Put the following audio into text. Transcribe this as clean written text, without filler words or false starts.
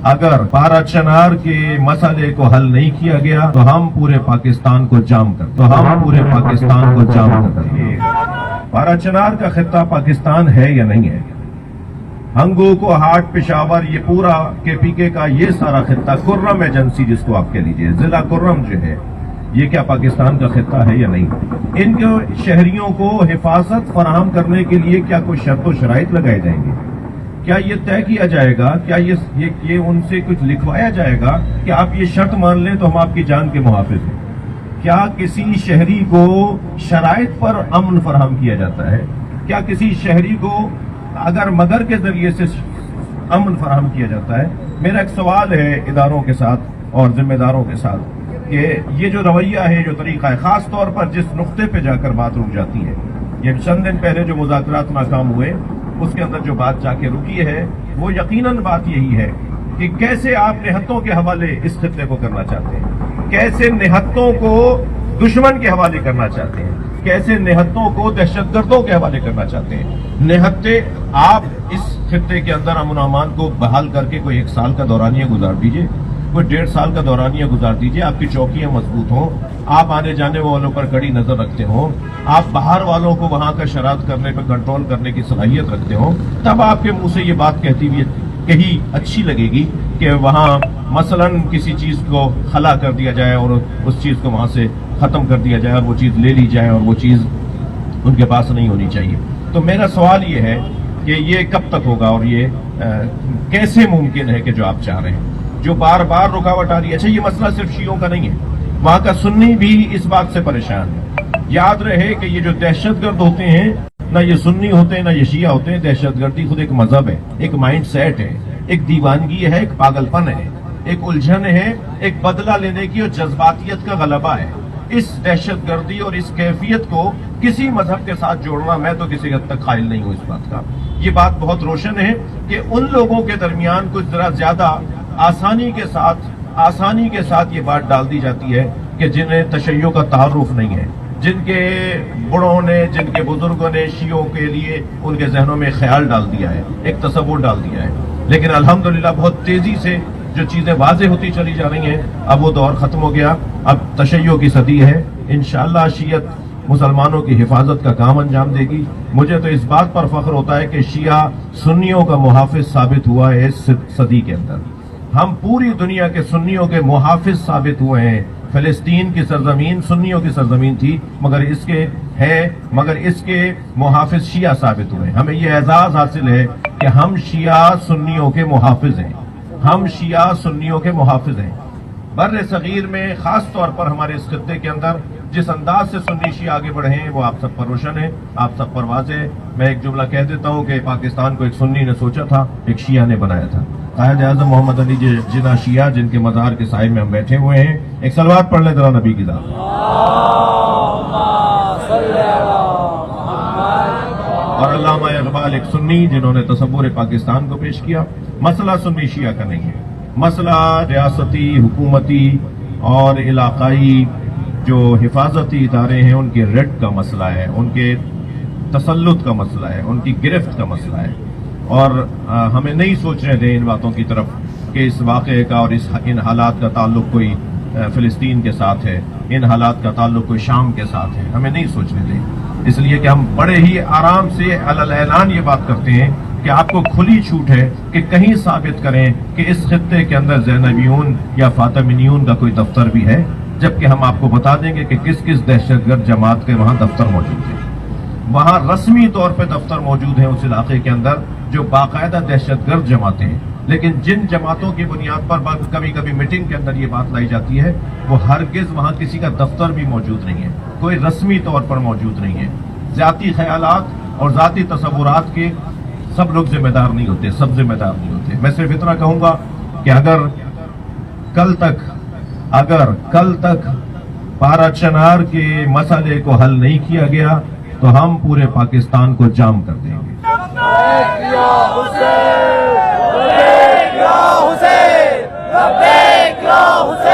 अगर पारा चनार के मसले को हल नहीं किया गया तो हम पूरे पाकिस्तान को जाम कर देंगे। पारा चनार का खित्ता पाकिस्तान है या नहीं है? हंगू को हाट पेशावर ये पूरा केपीके का ये सारा खित्ता, कुर्रम एजेंसी जिसको आप कह लीजिए, जिला कुर्रम जो है, ये क्या पाकिस्तान का खित्ता है या नहीं? इनके शहरियों को हिफाजत फराहम करने के लिए क्या कोई शर्त व शराइत लगाए जाएंगे? क्या ये तय किया जाएगा, क्या ये उनसे कुछ लिखवाया जाएगा कि आप ये शर्त मान लें तो हम आपकी जान के मुहाफिज हैं? क्या किसी शहरी को शराइत पर अमन फराहम किया जाता है? क्या किसी शहरी को अगर मगर के जरिए से अमन फराहम किया जाता है? मेरा एक सवाल है इदारों के साथ और जिम्मेदारों के साथ कि ये जो रवैया है, जो तरीका है, खास तौर पर जिस नुक्ते पे जाकर बात रुक जाती है, ये चंद दिन पहले जो मुज़ाकरात नाकाम हुए उसके अंदर जो बात जाके रुकी है, वो यकीनन बात यही है कि कैसे आप निहत्तों के हवाले इस खित्ते को करना चाहते हैं, कैसे निहत्तों को दुश्मन के हवाले करना चाहते हैं, कैसे निहत्तों को दहशतगर्दों के हवाले करना चाहते हैं। निहत्ते आप इस खित्ते के अंदर अमन अमान को बहाल करके कोई 1 साल का दौरानिया गुजार दीजिए, कोई 1.5 साल का दौरानिया गुजार दीजिए, आपकी चौकियां मजबूत हों, आप आने जाने वालों पर कड़ी नजर रखते हों, आप बाहर वालों को वहां का शरारत करने पर कंट्रोल करने की सलाहियत रखते हों, तब आपके मुंह से ये बात कही अच्छी लगेगी कि वहां मसलन किसी चीज को खला कर दिया जाए और उस चीज को वहां से खत्म कर दिया जाए और वो चीज ले ली जाए और वो चीज उनके पास नहीं होनी चाहिए। तो मेरा सवाल ये है कि ये कब तक होगा और ये कैसे मुमकिन है कि जो आप चाह रहे हैं, जो बार बार रुकावट आ रही है। अच्छा, ये मसला सिर्फ शियों का नहीं है, वहां का सुन्नी भी इस बात से परेशान है। याद रहे कि ये जो दहशतगर्द होते हैं, ना ये सुन्नी होते हैं ना ये शिया होते हैं। दहशतगर्दी खुद एक मजहब है, एक माइंड सेट है, एक दीवानगी है, एक पागलपन है, एक उलझन है, एक बदला लेने की और जज्बातियत का गलबा है। इस दहशतगर्दी और इस कैफियत को किसी मजहब के साथ जोड़ना, मैं तो किसी हद तक कायल नहीं हूं इस बात का। ये बात बहुत रोशन है कि उन लोगों के दरमियान कुछ जरा ज्यादा आसानी के साथ ये बात डाल दी जाती है कि जिन्हें तशय्यो का तारुफ नहीं है, जिनके बड़ों ने, जिनके बुजुर्गों ने शियों के लिए उनके जहनों में ख्याल डाल दिया है, एक तसव्वुर डाल दिया है। लेकिन अल्हम्दुलिल्लाह बहुत तेजी से जो चीजें वाज़ेह होती चली जा रही हैं, अब वो दौर खत्म हो गया, अब तशय्यो की सदी है। इंशाअल्लाह शियत मुसलमानों की हिफाजत का काम अंजाम देगी। मुझे तो इस बात पर फख्र होता है कि शिया सुन्नियों का मुहाफिज साबित हुआ है इस सदी के अंदर। हम पूरी दुनिया के सुन्नियों के मुहाफिज साबित हुए हैं। फिलिस्तीन की सरजमीन सुन्नियों की सरजमीन थी, मगर इसके मुहाफिज शिया साबित हुए। हमें ये एजाज हासिल है कि हम शिया सुन्नियों के मुहाफिज हैं, हम शिया सुन्नियों के मुहाफिज हैं। बर्र सगीर में खास तौर पर हमारे इस खित्ते के अंदर जिस अंदाज से सुन्नी शिया आगे बढ़े हैं वो आप सब पर रोशन है, आप सब पर वाज़ेह है। मैं एक जुमला कह देता हूँ कि पाकिस्तान को एक सुन्नी ने सोचा था, एक शिया ने बनाया था। कायद आज़म मोहम्मद अली जिना शिया, जिनके मज़ार के साए में हम बैठे हुए हैं, एक सलवात पढ़ लें जरा नबी की ज़ात। और अल्लामा इकबाल एक सुन्नी जिन्होंने तसव्वुर पाकिस्तान को पेश किया। मसला सुन्नी शिया का नहीं है, मसला रियासती, हुकूमती और इलाकाई जो हिफाजती इदारे हैं उनके रेड का मसला है, उनके तसल्लुत का मसला है, उनकी गिरफ्त का मसला है। और हमें नहीं सोचने दें इन बातों की तरफ कि इस वाक़े का और इन हालात का ताल्लुक कोई फिलिस्तीन के साथ है, इन हालात का ताल्लुक कोई शाम के साथ है, हमें नहीं सोचने दें। इसलिए कि हम बड़े ही आराम से अलल ऐलान ये बात करते हैं कि आपको खुली छूट है कि कहीं साबित करें कि इस खित्ते के अंदर ज़ैनबियून या फातिमियून का कोई दफ्तर भी है, जबकि हम आपको बता देंगे कि किस किस दहशतगर्द जमात के वहां दफ्तर मौजूद है। वहां रस्मी तौर पे दफ्तर मौजूद है उस इलाके के अंदर जो बाकायदा दहशतगर्द जमातें हैं। लेकिन जिन जमातों की बुनियाद पर कभी कभी मीटिंग के अंदर ये बात लाई जाती है, वो हरगिज वहां किसी का दफ्तर भी मौजूद नहीं है, कोई रस्मी तौर पर मौजूद नहीं है। जाती ख्यालात और जाती तसव्वुरात के सब लोग जिम्मेदार नहीं होते, सब जिम्मेदार नहीं होते। मैं सिर्फ इतना कहूंगा कि अगर कल तक पारा चनार के मसले को हल नहीं किया गया तो हम पूरे पाकिस्तान को जाम कर देंगे। हुसैन